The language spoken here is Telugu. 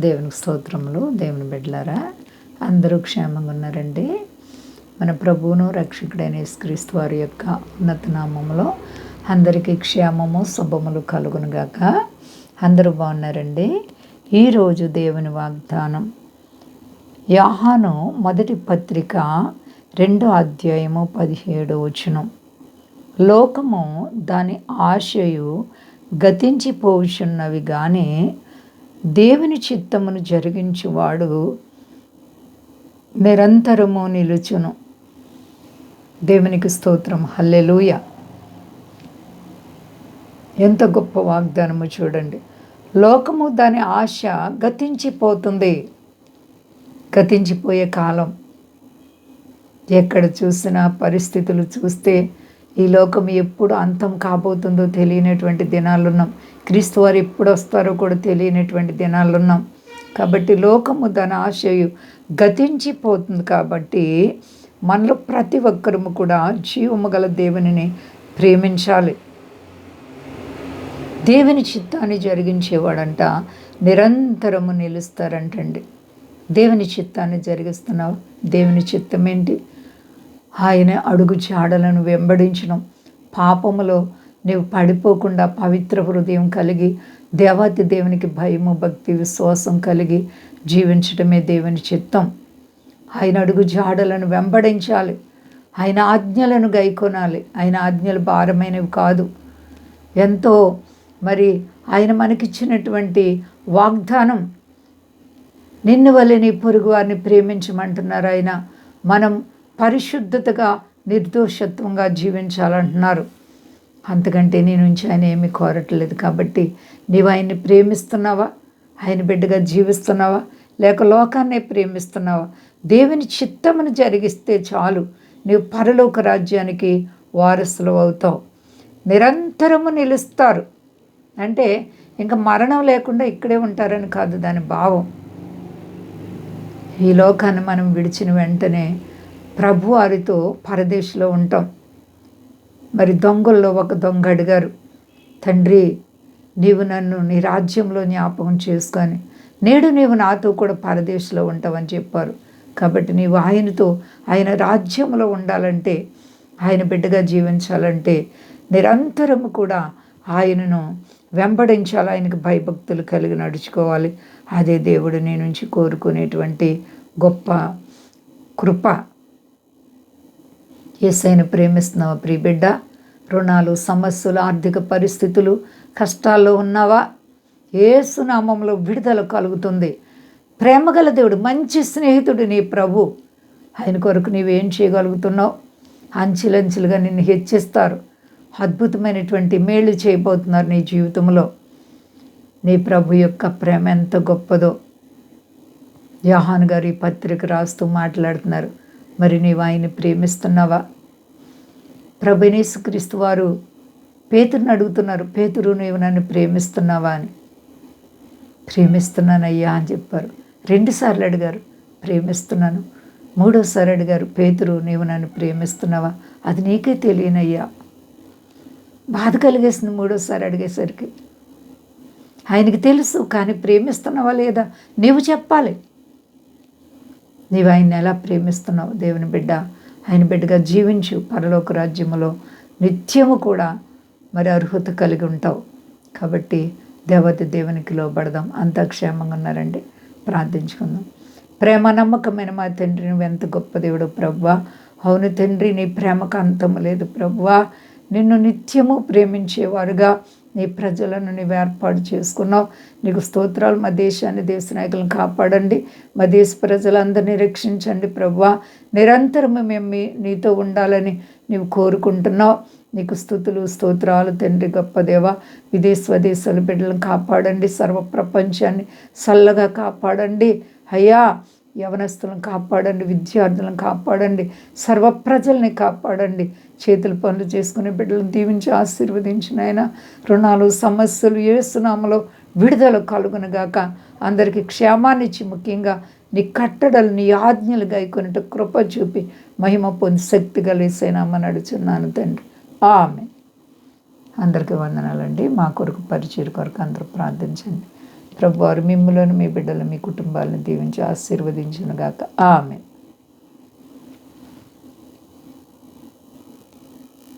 దేవునికి స్తోత్రములు. దేవుని బిడ్డలారా, అందరూ క్షేమంగా ఉన్నారండి. మన ప్రభువును రక్షకుడైన యేసుక్రీస్తు వారి యొక్క ఉన్నత నామములో అందరికీ క్షేమము శుభములు కలుగునుగాక. అందరూ బాగున్నారండి. ఈరోజు దేవుని వాగ్దానం యోహాను మొదటి పత్రిక 2వ అధ్యాయము 17వ వచనం. లోకము దాని ఆశయు గతించిపోవుచున్నవి కానీ దేవుని చిత్తమును జరిగించువాడు నిరంతరము నిలుచును. దేవునికి స్తోత్రం. హల్లెలూయా. ఎంత గొప్ప వాగ్దానము చూడండి. లోకము దాని ఆశ గతించిపోతుంది. గతించిపోయే కాలం. ఎక్కడ చూసినా పరిస్థితులు చూస్తే ఈ లోకం ఎప్పుడు అంతం కాబోతుందో తెలియనటువంటి దినాలున్నాం. క్రీస్తు వారు ఎప్పుడు వస్తారో కూడా తెలియనటువంటి దినాలున్నాం. కాబట్టి లోకము దాని ఆశయు గతించిపోతుంది. కాబట్టి మనలో ప్రతి ఒక్కరము కూడా జీవము గల దేవునిని ప్రేమించాలి. దేవుని చిత్తాన్ని జరిగించేవాడంట నిరంతరము నిలుస్తారంటండి. దేవుని చిత్తాన్ని జరిగిస్తున్నావు. దేవుని చిత్తం ఏంటి? ఆయన అడుగు జాడలను వెంబడించడం, పాపములో నీవు పడిపోకుండా పవిత్ర హృదయం కలిగి దేవాతి దేవునికి భయము భక్తి విశ్వాసం కలిగి జీవించడమే దేవుని చిత్తం. ఆయన అడుగు జాడలను వెంబడించాలి. ఆయన ఆజ్ఞలను గైకొనాలి. ఆయన ఆజ్ఞలు భారమైనవి కాదు. ఎంతో మరి ఆయన మనకిచ్చినటువంటి వాగ్దానం, నిన్ను వలె నీ పొరుగు వారిని ప్రేమించమంటున్నారు. ఆయన మనం పరిశుద్ధతగా నిర్దోషత్వంగా జీవించాలంటున్నారు. అంతకంటే నీ నుంచి ఆయన ఏమీ కోరట్లేదు. కాబట్టి నీవు ఆయన్ని ప్రేమిస్తున్నావా? ఆయన బిడ్డగా జీవిస్తున్నావా? లేక లోకాన్నే ప్రేమిస్తున్నావా? దేవుని చిత్తమును జరిగిస్తే చాలు, నీవు పరలోక రాజ్యానికి వారసులు అవుతావు. నిరంతరము నిలుస్తారు అంటే ఇంకా మరణం లేకుండా ఇక్కడే ఉంటారని కాదు దాని భావం. ఈ లోకాన్ని మనం విడిచిన వెంటనే ప్రభు వారితో పరదేశంలో ఉంటాం. మరి దొంగల్లో ఒక దొంగ అడిగారు, తండ్రి నీవు నన్ను నీ రాజ్యంలో జ్ఞాపకం చేసుకొని నేడు నీవు నాతో కూడా పరదేశంలో ఉంటావని చెప్పారు. కాబట్టి నీవు ఆయనతో ఆయన రాజ్యంలో ఉండాలంటే, ఆయన బిడ్డగా జీవించాలంటే నిరంతరము కూడా ఆయనను వెంబడించాలి. ఆయనకు భయభక్తులు కలిగి నడుచుకోవాలి. అదే దేవుడు నీ నుంచి కోరుకునేటువంటి గొప్ప కృప. యేసయ్యను ప్రేమిస్తున్నావా ప్రియ బిడ్డ? రుణాలు, సమస్యలు, ఆర్థిక పరిస్థితులు, కష్టాల్లో ఉన్నావా? యేసు నామములో విడుదల కలుగుతుంది. ప్రేమగల దేవుడు, మంచి స్నేహితుడు నీ ప్రభు. ఆయన కొరకు నీవేం చేయగలుగుతున్నావు? అంచెలంచెలుగా నిన్ను హెచ్చిస్తారు. అద్భుతమైనటువంటి మేళ్ళు చేయబోతున్నారు నీ జీవితంలో. నీ ప్రభు యొక్క ప్రేమ ఎంత గొప్పదో యోహాను గారు ఈ పత్రిక రాస్తూ మాట్లాడుతున్నారు. మరి నీవు ఆయన్ని ప్రేమిస్తున్నావా? ప్రభువైన యేసుక్రీస్తు వారు పేతురుని అడుగుతున్నారు, పేతురు నీవు నన్ను ప్రేమిస్తున్నావా అని. ప్రేమిస్తున్నానయ్యా అని చెప్పారు. 2 సార్లు అడిగారు, ప్రేమిస్తున్నాను. 3వసారి అడిగారు, పేతురు నీవు నన్ను ప్రేమిస్తున్నావా? అది నీకే తెలియనయ్యా. బాధ కలిగేసింది 3వసారి అడిగేసరికి. ఆయనకి తెలుసు, కానీ ప్రేమిస్తున్నావా లేదా నీవు చెప్పాలి. నీవు ఆయన్ని ఎలా ప్రేమిస్తున్నావు? దేవుని బిడ్డ, ఆయన బిడ్డగా జీవించు. పరలోక రాజ్యములో నిత్యము కూడా మరి అర్హత కలిగి ఉంటావు. కాబట్టి దేవత దేవునికి లోబడదాం. అంతా క్షేమంగా ఉన్నారండి. ప్రార్థించుకుందాం. ప్రేమ నమ్మకమైన మా తండ్రి, నువ్వు ఎంత గొప్ప దేవుడు ప్రభువా. అవును తండ్రి, నీ ప్రేమకు అంతము లేదు ప్రభువా. నిన్ను నిత్యము ప్రేమించేవారుగా నీ ప్రజలను నీవు ఏర్పాటు చేసుకున్నావు. నీకు స్తోత్రాలు. మా దేశాన్ని, దేశ నాయకులను కాపాడండి. మా దేశ ప్రజలందరినీ రక్షించండి ప్రభువా. నిరంతరము మేము నీతో ఉండాలని నీవు కోరుకుంటున్నావు. నీకు స్తుతులు స్తోత్రాలు తండ్రి. గొప్ప దేవ, స్వదేశాల బిడ్డలను కాపాడండి. సర్వ ప్రపంచాన్ని చల్లగా కాపాడండి అయ్యా. యవనస్తులను కాపాడండి, విద్యార్థులను కాపాడండి, సర్వ ప్రజల్ని కాపాడండి. చేతుల పనులు చేసుకునే బిడ్డలను దీవించి ఆశీర్వదించిన ఆయన. రుణాలు, సమస్యలు యేసు నామములో విడుదల కలుగునుగాక. అందరికీ క్షేమాన్ని ఇచ్చి, ముఖ్యంగా నీ కట్టడలు, నీ ఆజ్ఞలు గైకొనుట కృప చూపి మహిమ పొంది శక్తి కలిసేనామని అడుచున్నాను తండ్రి. ఆమెన్. అందరికీ వందనాలండి. మా కొరకు పరిచయం కొరకు అందరూ ప్రార్థించండి. ప్రభువారు మిమ్ములను మీ బిడ్డలు మీ కుటుంబాలను దీవించి ఆశీర్వదించునుగాక ఆమెన్.